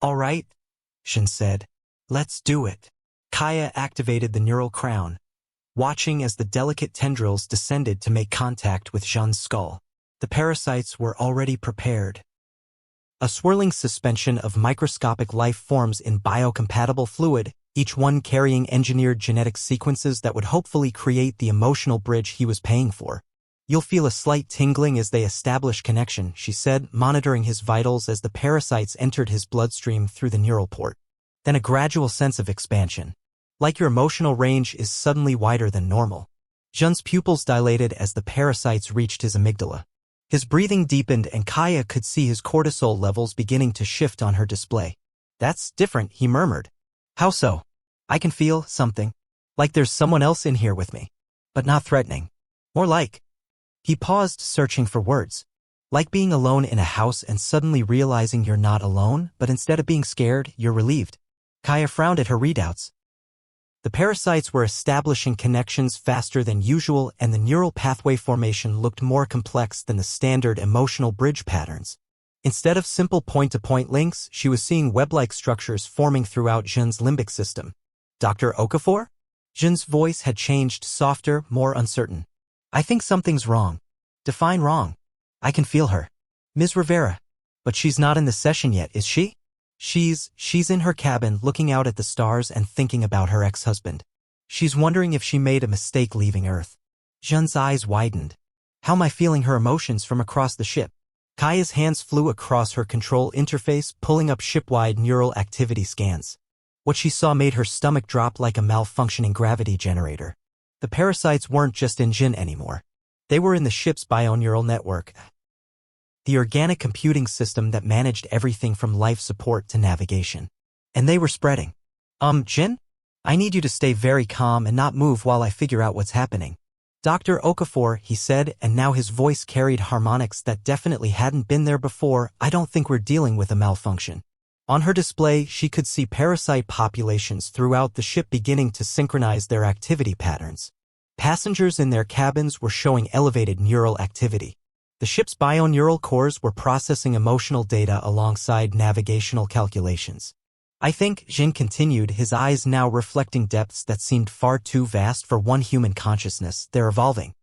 All right, Jin said. Let's do it. Kaia activated the neural crown, watching as the delicate tendrils descended to make contact with Jin's skull. The parasites were already prepared. A swirling suspension of microscopic life forms in biocompatible fluid, each one carrying engineered genetic sequences that would hopefully create the emotional bridge he was paying for. You'll feel a slight tingling as they establish connection, she said, monitoring his vitals as the parasites entered his bloodstream through the neural port. Then a gradual sense of expansion. Like your emotional range is suddenly wider than normal. Jin's pupils dilated as the parasites reached his amygdala. His breathing deepened and Kaia could see his cortisol levels beginning to shift on her display. That's different, he murmured. How so? I can feel something. Like there's someone else in here with me. But not threatening. More like. He paused, searching for words. Like being alone in a house and suddenly realizing you're not alone, but instead of being scared, you're relieved. Kaia frowned at her readouts. The parasites were establishing connections faster than usual, and the neural pathway formation looked more complex than the standard emotional bridge patterns. Instead of simple point-to-point links, she was seeing web-like structures forming throughout Jin's limbic system. Dr. Okafor? Jin's voice had changed, softer, more uncertain. I think something's wrong. Define wrong. I can feel her. Ms. Rivera. But she's not in the session yet, is she? She's in her cabin looking out at the stars and thinking about her ex-husband. She's wondering if she made a mistake leaving Earth. Jin's eyes widened. How am I feeling her emotions from across the ship? Kaia's hands flew across her control interface, pulling up ship-wide neural activity scans. What she saw made her stomach drop like a malfunctioning gravity generator. The parasites weren't just in Jin anymore. They were in the ship's bioneural network, the organic computing system that managed everything from life support to navigation. And they were spreading. Jin? I need you to stay very calm and not move while I figure out what's happening. Dr. Okafor, he said, and now his voice carried harmonics that definitely hadn't been there before. I don't think we're dealing with a malfunction. On her display, she could see parasite populations throughout the ship beginning to synchronize their activity patterns. Passengers in their cabins were showing elevated neural activity. The ship's bioneural cores were processing emotional data alongside navigational calculations. I think, Jin continued, his eyes now reflecting depths that seemed far too vast for one human consciousness. They're evolving.